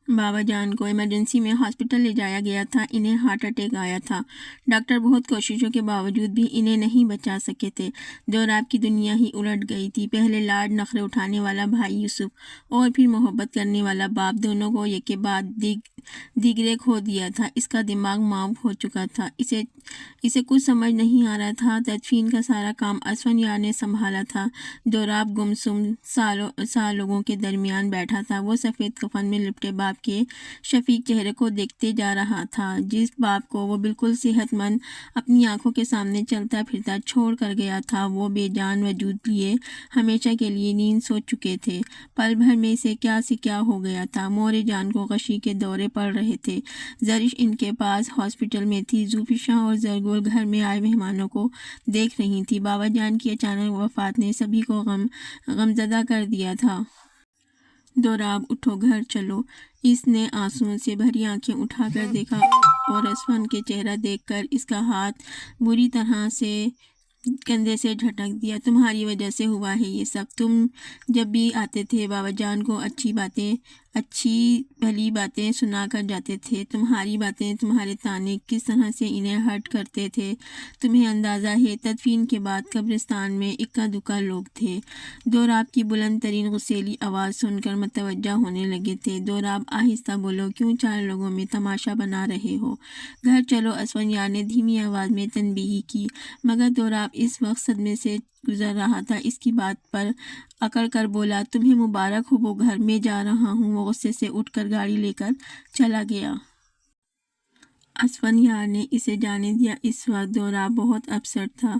بابا جان کو ایمرجنسی میں ہاسپٹل لے جایا گیا تھا۔ انہیں ہارٹ اٹیک آیا تھا۔ ڈاکٹر بہت کوششوں کے باوجود بھی انہیں نہیں بچا سکے تھے۔ دوراب کی دنیا ہی الٹ گئی تھی۔ پہلے لاڈ نخرے اٹھانے والا بھائی یوسف اور پھر محبت کرنے والا باپ، دونوں کو یکے بعد دیگرے کھو دیا تھا۔ اس کا دماغ معاف ہو چکا تھا۔ اسے کچھ سمجھ نہیں آ رہا تھا۔ تدفین کا سارا کام اسفند یار نے سنبھالا تھا۔ دوراب گمسم سال لوگوں کے درمیان بیٹھا تھا۔ وہ سفید کفن میں لپٹے باپ کے شفیق چہرے کو دیکھتے جا رہا تھا، جس باپ کو وہ بالکل صحت مند اپنی آنکھوں کے سامنے چلتا پھرتا چھوڑ کر گیا تھا۔ وہ بے جان وجود لیے ہمیشہ کے لیے نیند سو چکے تھے۔ پل بھر میں سے کیا ہو گیا تھا۔ مورے جان کو غشی کے دورے پڑ رہے تھے۔ زرش ان کے پاس ہاسپٹل میں تھی۔ زوفیشا اور زرگل گھر میں آئے مہمانوں کو دیکھ رہی تھی۔ بابا جان کی اچانک وفات نے سبھی کو غمزدہ کر دیا تھا۔ دوراب اٹھو، گھر چلو۔ اس نے آنسوؤں سے بھری آنکھیں اٹھا کر دیکھا اور اسفند کے چہرہ دیکھ کر اس کا ہاتھ بری طرح سے کندھے سے جھٹک دیا۔ تمہاری وجہ سے ہوا ہے یہ سب۔ تم جب بھی آتے تھے بابا جان کو اچھی بھلی باتیں سنا کر جاتے تھے۔ تمہاری باتیں، تمہارے طعنے کس طرح سے انہیں ہرٹ کرتے تھے تمہیں اندازہ ہے۔ تدفین کے بعد قبرستان میں اکا دکا لوگ تھے۔ دوراب کی بلند ترین غصیلی آواز سن کر متوجہ ہونے لگے تھے۔ دوراب آہستہ بولو، کیوں چار لوگوں میں تماشا بنا رہے ہو؟ گھر چلو، اسفند یار نے دھیمی آواز میں تنبیہ کی، مگر دوراب اس وقت صدمے سے گزر رہا تھا۔ اس کی بات پر اکڑ کر بولا، تمہیں مبارک ہو، وہ گھر میں جا رہا ہوں۔ وہ غصے سے اٹھ کر گاڑی لے کر چلا گیا۔ اسفند یار نے اسے جانے دیا۔ اس وقت دوراب بہت اپسیٹ تھا۔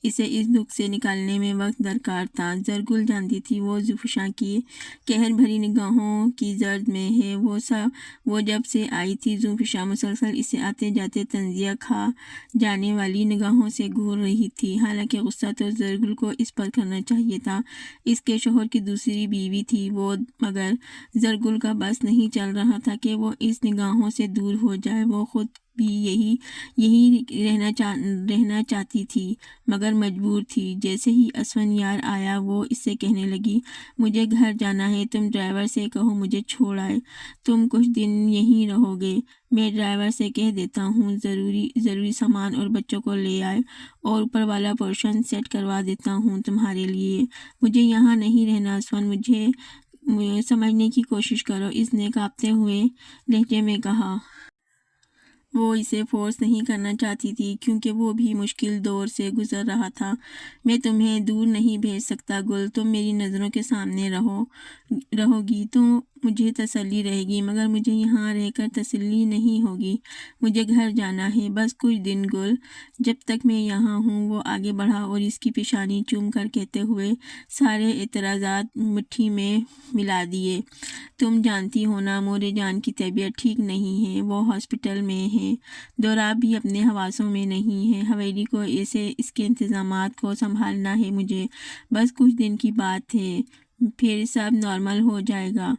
اسے اس دکھ سے نکالنے میں وقت درکار تھا۔ زرگل جانتی تھی وہ زوفیشا کی قہر بھری نگاہوں کی زرد میں ہے۔ وہ جب سے آئی تھی زوفیشا مسلسل اسے آتے جاتے تنزیہ کھا جانے والی نگاہوں سے گھور رہی تھی۔ حالانکہ غصہ تو زرگل کو اس پر کرنا چاہیے تھا، اس کے شوہر کی دوسری بیوی تھی وہ، مگر زرگل کا بس نہیں چل رہا تھا کہ وہ اس نگاہوں سے دور ہو جائے۔ وہ خود بھی یہی رہنا چاہتی تھی، مگر مجبور تھی۔ جیسے ہی اسفند یار آیا وہ اس سے کہنے لگی، مجھے گھر جانا ہے، تم ڈرائیور سے کہو مجھے چھوڑ آئے۔ تم کچھ دن یہیں رہو گے؟ میں ڈرائیور سے کہہ دیتا ہوں ضروری سامان اور بچوں کو لے آئے، اور اوپر والا پورشن سیٹ کروا دیتا ہوں تمہارے لیے۔ مجھے یہاں نہیں رہنا اسفند، مجھے سمجھنے کی کوشش کرو، اس نے کانپتے ہوئے لہجے میں کہا۔ وہ اسے فورس نہیں کرنا چاہتی تھی کیونکہ وہ بھی مشکل دور سے گزر رہا تھا۔ میں تمہیں دور نہیں بھیج سکتا گل، تم میری نظروں کے سامنے رہو گی تو مجھے تسلی رہے گی، مگر مجھے یہاں رہ کر تسلی نہیں ہوگی۔ مجھے گھر جانا ہے، بس کچھ دن گل، جب تک میں یہاں ہوں۔ وہ آگے بڑھا اور اس کی پیشانی چوم کر کہتے ہوئے سارے اعتراضات مٹھی میں ملا دیے، تم جانتی ہو نا مورے جان کی طبیعت ٹھیک نہیں ہے، وہ ہاسپٹل میں ہے۔ دوراب بھی اپنے حواسوں میں نہیں ہے۔ حویلی کو اس کے انتظامات کو سنبھالنا ہے مجھے، بس کچھ دن کی بات ہے، پھر سب نارمل ہو جائے گا۔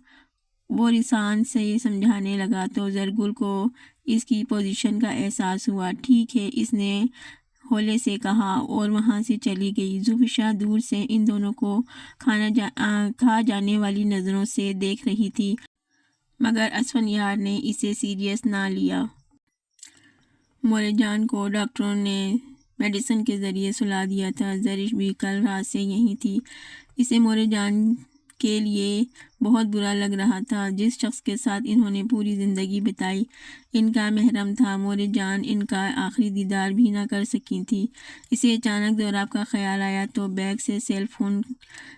وہ رسان سے سمجھانے لگا تو زرگل کو اس کی پوزیشن کا احساس ہوا۔ ٹھیک ہے، اس نے ہولے سے کہا اور وہاں سے چلی گئی۔ زوفیشا دور سے ان دونوں کو کھا جانے والی نظروں سے دیکھ رہی تھی، مگر اسفند یار نے اسے سیریس نہ لیا۔ مورے جان کو ڈاکٹروں نے میڈیسن کے ذریعے سلا دیا تھا۔ زرش بھی کل رات سے یہیں تھی۔ اسے مورے جان کے لیے بہت برا لگ رہا تھا۔ جس شخص کے ساتھ انہوں نے پوری زندگی بتائی ان کا محرم تھا۔ مورے جان ان کا آخری دیدار بھی نہ کر سکی تھی۔ اسے اچانک دوراب کا خیال آیا تو بیگ سے سیل فون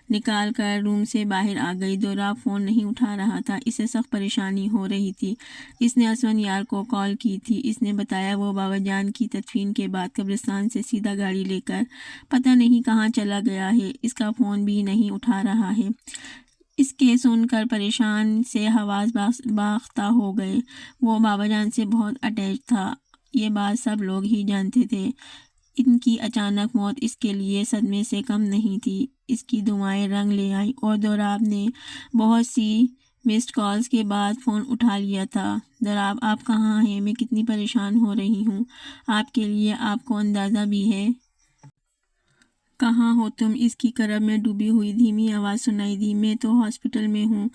نکال کر روم سے باہر آ گئی۔ دوراب فون نہیں اٹھا رہا تھا۔ اسے سخت پریشانی ہو رہی تھی۔ اس نے اسفند یار کو کال کی تھی۔ اس نے بتایا وہ بابا جان کی تدفین کے بعد قبرستان سے سیدھا گاڑی لے کر پتہ نہیں کہاں چلا گیا ہے۔ اس کا فون بھی نہیں اٹھا رہا ہے۔ اس کے سن کر پریشان سے حواس باختہ ہو گئے۔ وہ بابا جان سے بہت اٹیچ تھا، یہ بات سب لوگ ہی جانتے تھے۔ ان کی اچانک موت اس کے لیے صدمے سے کم نہیں تھی۔ اس کی دعائیں رنگ لے آئیں اور دوراب نے بہت سی مسڈ کالز کے بعد فون اٹھا لیا تھا۔ دوراب، آپ کہاں ہیں؟ میں کتنی پریشان ہو رہی ہوں آپ کے لیے، آپ کو اندازہ بھی ہے؟ کہاں ہو تم؟ اس کی کرب میں ڈوبی ہوئی دھیمی آواز سنائی دی۔ میں تو ہاسپٹل میں ہوں،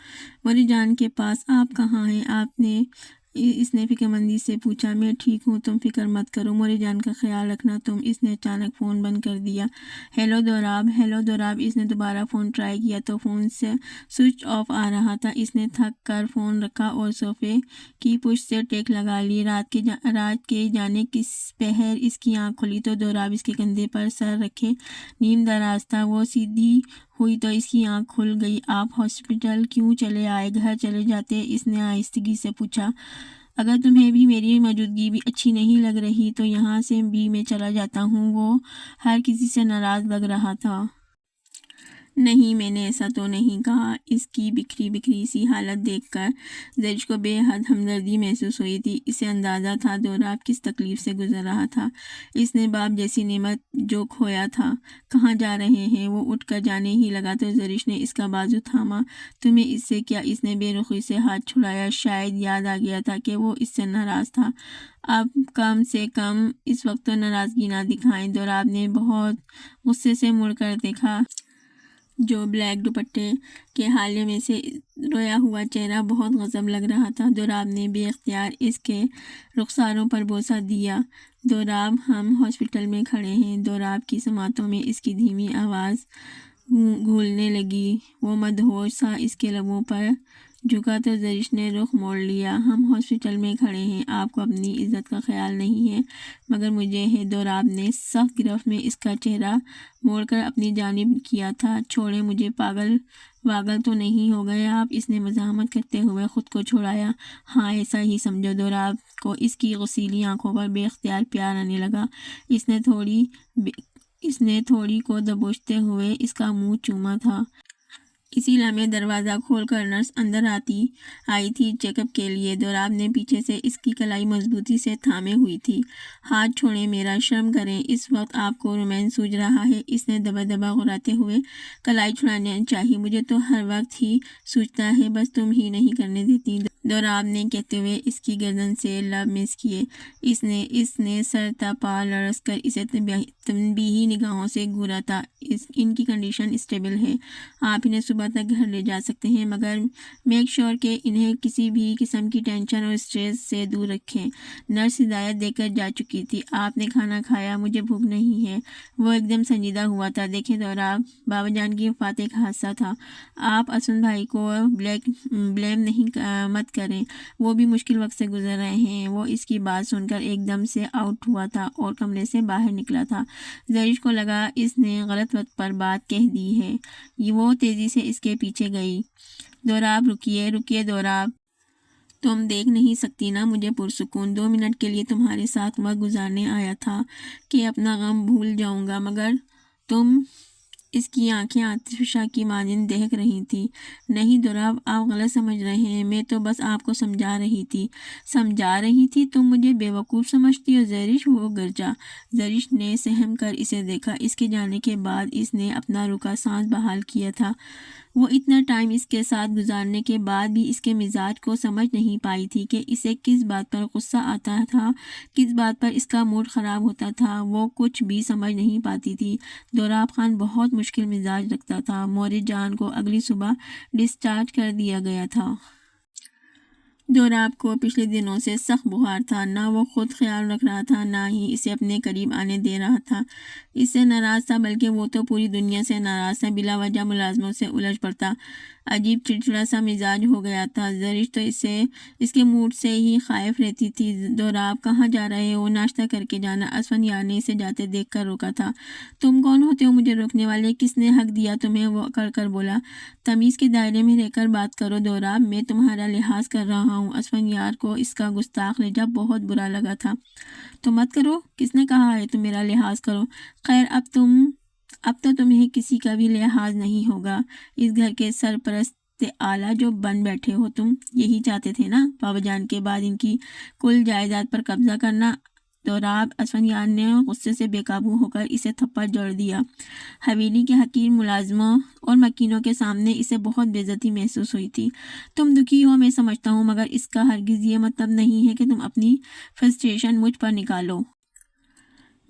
موری جان کے پاس۔ آپ کہاں ہیں؟ اس نے فکر مندی سے پوچھا۔ میں ٹھیک ہوں، تم فکر مت کرو، موری جان کا خیال رکھنا تم۔ اس نے اچانک فون بند کر دیا۔ Hello Dorab, hello Dorab. اس نے دوبارہ فون ٹرائی کیا تو فون سے سوئچ آف آ رہا تھا۔ اس نے تھک کر فون رکھا اور صوفے کی پشت سے ٹیک لگا لی۔ رات کے جانے کس پہر اس کی آنکھ کھلی تو دوراب اس کے کندھے پر سر رکھے نیم دراز تھا۔ وہ سیدھی ہوئی تو اس کی آنکھ کھل گئی۔ آپ ہاسپٹل کیوں چلے آئے؟ گھر چلے جاتے، اس نے آہستگی سے پوچھا۔ اگر تمہیں بھی میری موجودگی بھی اچھی نہیں لگ رہی تو یہاں سے بھی میں چلا جاتا ہوں۔ وہ ہر کسی سے ناراض لگ رہا تھا۔ نہیں، میں نے ایسا تو نہیں کہا۔ اس کی بکھری سی حالت دیکھ کر زرش کو بے حد ہمدردی محسوس ہوئی تھی۔ اسے اندازہ تھا دوراب کس تکلیف سے گزر رہا تھا۔ اس نے باپ جیسی نعمت جو کھویا تھا۔ کہاں جا رہے ہیں؟ وہ اٹھ کر جانے ہی لگا تو زرش نے اس کا بازو تھاما۔ تمہیں اس سے کیا؟ اس نے بے رخی سے ہاتھ چھڑایا۔ شاید یاد آ گیا تھا کہ وہ اس سے ناراض تھا۔ اب کم سے کم اس وقت تو ناراضگی نہ دکھائیں۔ دوراب نے بہت غصے سے مڑ کر دیکھا۔ جو بلیک دوپٹے کے حالے میں سے رویا ہوا چہرہ بہت غضب لگ رہا تھا۔ دوراب نے بے اختیار اس کے رخساروں پر بوسہ دیا۔ دوراب، ہم ہاسپٹل میں کھڑے ہیں۔ دوراب کی سماعتوں میں اس کی دھیمی آواز گھولنے لگی۔ وہ مدہوش سا اس کے لبوں پر جھکا تو زرش نے رخ موڑ لیا۔ ہم ہاسپٹل میں کھڑے ہیں، آپ کو اپنی عزت کا خیال نہیں ہے مگر مجھے ہے۔ دوراب نے سخت گرفت میں اس کا چہرہ موڑ کر اپنی جانب کیا تھا۔ چھوڑیں مجھے، پاگل تو نہیں ہو گئے آپ؟ اس نے مزاحمت کرتے ہوئے خود کو چھڑایا۔ ہاں، ایسا ہی سمجھو۔ دوراب کو اس کی غسیلی آنکھوں پر بے اختیار پیار آنے لگا۔ اس نے تھوڑی کو دبوچتے ہوئے اس کا منہ چوما تھا۔ اسی لمحے دروازہ کھول کر نرس اندر آئی تھی چیک اپ کے لیے۔ دوراب نے پیچھے سے اس کی کلائی مضبوطی سے تھامے ہوئی تھی۔ ہاتھ چھوڑیں میرا، شرم کریں، اس وقت آپ کو رومانس سوجھ رہا ہے؟ اس نے دبا دبا غراتے ہوئے کلائی چھڑانا چاہی۔ مجھے تو ہر وقت ہی سوجھتا ہے، بس تم ہی نہیں کرنے دیتی، دوراب نے کہتے ہوئے اس کی گردن سے لب میس کیے۔ اس نے سر تا پا لرز کر اسے تنبیہی نگاہوں سے گھورا تھا۔ ان کی کنڈیشن اسٹیبل ہے، آپ انہیں صبح تک گھر لے جا سکتے ہیں، مگر میک شور کہ انہیں کسی بھی قسم کی ٹینشن اور اسٹریس سے دور رکھیں۔ نرس ہدایت دے کر جا چکی تھی۔ آپ نے کھانا کھایا؟ مجھے بھوک نہیں ہے۔ وہ ایک دم سنجیدہ ہوا تھا۔ دیکھیں دوراب، بابا جان کی وفات ایک حادثہ تھا، آپ اسون بھائی کو بلیم مت کریں، وہ بھی مشکل وقت سے گزر رہے ہیں۔ وہ اس کی بات سن کر ایک دم سے آؤٹ ہوا تھا اور کمرے سے باہر نکلا تھا۔ زرش کو لگا اس نے غلط وقت پر بات کہہ دی ہے۔ وہ تیزی سے اس کے پیچھے گئی۔ دوراب، رکیے دوراب، تم دیکھ نہیں سکتی نا مجھے پرسکون؟ 2 منٹ کے لیے تمہارے ساتھ وقت گزارنے آیا تھا کہ اپنا غم بھول جاؤں گا، مگر تم… اس کی آنکھیں آتش فشاں کی مانند دہک رہی تھیں۔ نہیں دوراب، آپ غلط سمجھ رہے ہیں، میں تو بس آپ کو سمجھا رہی تھی۔ تم مجھے بیوقوف سمجھتی ہو زرش؟ وہ گرجا۔ زرش نے سہم کر اسے دیکھا۔ اس کے جانے کے بعد اس نے اپنا رکا سانس بحال کیا تھا۔ وہ اتنا ٹائم اس کے ساتھ گزارنے کے بعد بھی اس کے مزاج کو سمجھ نہیں پائی تھی کہ اسے کس بات پر غصہ آتا تھا، کس بات پر اس کا موڈ خراب ہوتا تھا۔ وہ کچھ بھی سمجھ نہیں پاتی تھی۔ دوراب خان بہت مشکل مزاج رکھتا تھا۔ موری جان کو اگلی صبح ڈسچارج کر دیا گیا تھا۔ دوراب کو پچھلے دنوں سے سخت بخار تھا۔ نہ وہ خود خیال رکھ رہا تھا، نہ ہی اسے اپنے قریب آنے دے رہا تھا۔ اس سے ناراض تھا، بلکہ وہ تو پوری دنیا سے ناراض تھا۔ بلا وجہ ملازموں سے الجھ پڑتا، عجیب چڑچڑا سا مزاج ہو گیا تھا۔ زرش تو اس کے موڈ سے ہی خائف رہتی تھی۔ دوراب، کہاں جا رہے ہو؟ ناشتہ کر کے جانا، اسفند یار نے اسے جاتے دیکھ کر روکا تھا۔ تم کون ہوتے ہو مجھے روکنے والے؟ کس نے حق دیا تمہیں؟ وہ اکڑ کر بولا۔ تمیز کے دائرے میں رہ کر بات کرو دوراب، میں تمہارا لحاظ کر رہا ہوں۔ اسفند یار کو اس کا گستاخ لہجہ بہت برا لگا تھا۔ تو مت کرو، کس نے کہا ہے تم میرا لحاظ کرو؟ خیر، اب تو تمہیں کسی کا بھی لحاظ نہیں ہوگا۔ اس گھر کے سرپرست اعلیٰ جو بن بیٹھے ہو تم، یہی چاہتے تھے نا، بابا جان کے بعد ان کی کل جائیداد پر قبضہ کرنا؟ دوراب، اسفند یار نے غصے سے بے قابو ہو کر اسے تھپڑ جڑ دیا۔ حویلی کے حقیر ملازموں اور مکینوں کے سامنے اسے بہت بے عزتی محسوس ہوئی تھی۔ تم دکھی ہو، میں سمجھتا ہوں، مگر اس کا ہرگز یہ مطلب نہیں ہے کہ تم اپنی فرسٹریشن مجھ پر نکالو۔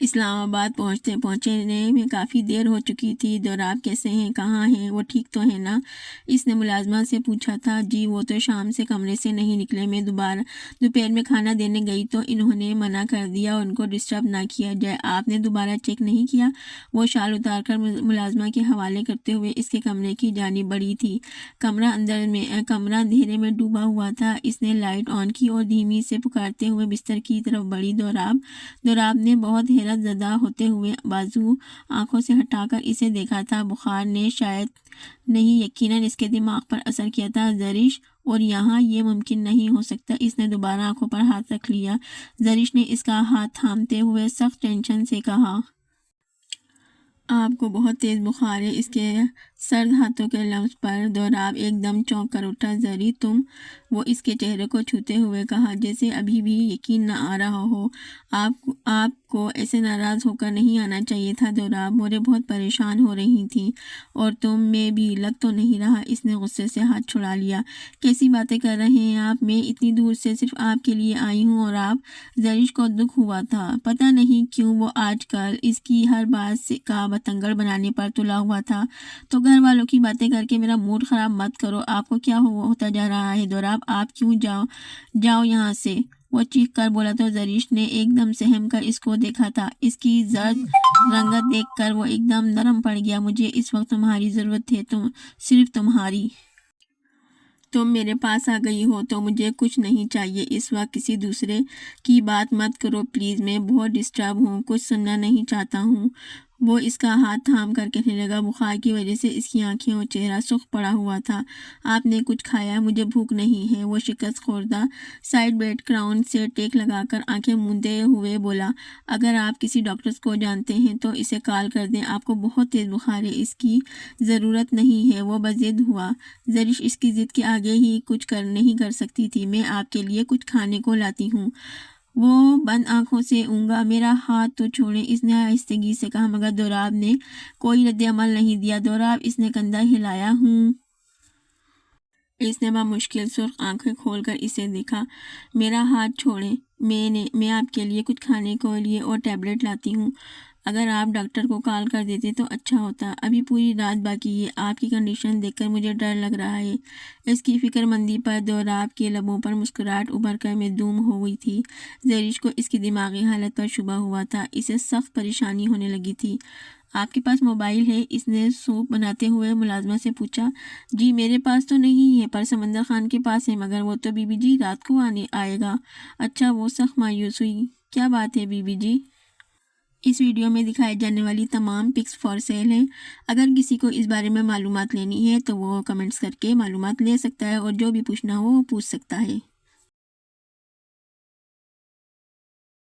اسلام آباد پہنچنے میں کافی دیر ہو چکی تھی۔ دوراب کیسے ہیں، کہاں ہیں، وہ ٹھیک تو ہے نا؟ اس نے ملازمہ سے پوچھا تھا۔ جی وہ تو شام سے کمرے سے نہیں نکلے، میں دوپہر میں کھانا دینے گئی تو انہوں نے منع کر دیا ان کو ڈسٹرب نہ کیا جائے۔ آپ نے دوبارہ چیک نہیں کیا؟ وہ شال اتار کر ملازمہ کے حوالے کرتے ہوئے اس کے کمرے کی جانب بڑھی تھی۔ کمرہ اندھیرے میں ڈوبا ہوا تھا۔ اس نے لائٹ آن کی اور دھیمی سے پکارتے ہوئے بستر کی طرف بڑھی۔ دوراب نے بہت حیرت زدہ ہوتے ہوئے بازو آنکھوں سے ہٹا کر اسے دیکھا تھا۔ بخار نے شاید نہیں، یقیناً اس کے دماغ پر اثر کیا تھا۔ زرش، اور یہاں یہ ممکن نہیں ہو سکتا۔ اس نے دوبارہ آنکھوں پر ہاتھ رکھ لیا۔ زرش نے اس کا ہاتھ تھامتے ہوئے سخت ٹینشن سے کہا، آپ کو بہت تیز بخار ہے۔ اس کے سرد ہاتھوں کے لمس پر دوراب ایک دم چونک کر اٹھا۔ زری تم؟ وہ اس کے چہرے کو چھوتے ہوئے کہا، جیسے ابھی بھی یقین نہ آ رہا ہو۔ آپ کو ایسے ناراض ہو کر نہیں آنا چاہیے تھا دوراب، مورے بہت پریشان ہو رہی تھی، اور تم میں بھی لگ تو نہیں رہا۔ اس نے غصے سے ہاتھ چھڑا لیا۔ کیسی باتیں کر رہے ہیں آپ؟ میں اتنی دور سے صرف آپ کے لیے آئی ہوں، اور آپ؟ زرش کو دکھ ہوا تھا۔ پتہ نہیں کیوں وہ آج کل اس کی ہر بات کا بتنگڑ بنانے پر تلا ہوا تھا۔ تو گھر والوں کی باتیں کر کے میرا موڈ خراب مت کرو۔ آپ کو کیا ہوتا جا رہا ہے دوراب؟ آپ کیوں جاؤ یہاں سے، وہ چیخ کر بولا تو زرش نے ایک دم سہم کر اس کو دیکھا تھا۔ اس کی زرد رنگت دیکھ کر وہ ایک دم نرم پڑ گیا۔ مجھے اس وقت تمہاری ضرورت ہے، صرف تمہاری۔ تم میرے پاس آ گئی ہو تو مجھے کچھ نہیں چاہیے اس وقت۔ کسی دوسرے کی بات مت کرو پلیز، میں بہت ڈسٹرب ہوں، کچھ سننا نہیں چاہتا ہوں۔ وہ اس کا ہاتھ تھام کر کہنے لگا۔ بخار کی وجہ سے اس کی آنکھیں اور چہرہ سرخ پڑا ہوا تھا۔ آپ نے کچھ کھایا؟ مجھے بھوک نہیں ہے، وہ شکست خوردہ سائیڈ بیڈ کراؤن سے ٹیک لگا کر آنکھیں موندے ہوئے بولا۔ اگر آپ کسی ڈاکٹر کو جانتے ہیں تو اسے کال کر دیں، آپ کو بہت تیز بخار ہے، اس کی ضرورت نہیں ہے۔ وہ بضد ہوا۔ زرش اس کی ضد کے آگے ہی کچھ نہیں کر سکتی تھی۔ میں آپ کے لیے کچھ کھانے کو لاتی ہوں۔ وہ بند آنکھوں سے اونگا۔ میرا ہاتھ تو چھوڑیں، اس نے آہستگی سے کہا، مگر دوراب نے کوئی رد عمل نہیں دیا۔ دوراب، اس نے کندھا ہلایا۔ ہوں۔ اس نے بمشکل سرخ آنکھیں کھول کر اسے دیکھا۔ میرا ہاتھ چھوڑیں، میں آپ کے لیے کچھ کھانے کو لیے اور ٹیبلٹ لاتی ہوں۔ اگر آپ ڈاکٹر کو کال کر دیتے تو اچھا ہوتا۔ ابھی پوری رات باقی ہے۔ آپ کی کنڈیشن دیکھ کر مجھے ڈر لگ رہا ہے۔ اس کی فکر مندی پر دوراب کے لبوں پر مسکراہٹ ابھر کر معدوم ہو گئی تھی۔ زرش کو اس کی دماغی حالت پر شبہ ہوا تھا۔ اسے سخت پریشانی ہونے لگی تھی۔ آپ کے پاس موبائل ہے؟ اس نے سوپ بناتے ہوئے ملازمہ سے پوچھا۔ جی میرے پاس تو نہیں ہے، پر سمندر خان کے پاس ہے، مگر وہ تو بی بی جی رات کو آئے گا۔ اچھا، وہ سخت مایوس ہوئی۔ کیا بات ہے بی بی جی؟ اس ویڈیو میں دکھائی جانے والی تمام پکس فار سیل ہیں۔ اگر کسی کو اس بارے میں معلومات لینی ہے تو وہ کمنٹس کر کے معلومات لے سکتا ہے، اور جو بھی پوچھنا ہو وہ پوچھ سکتا ہے۔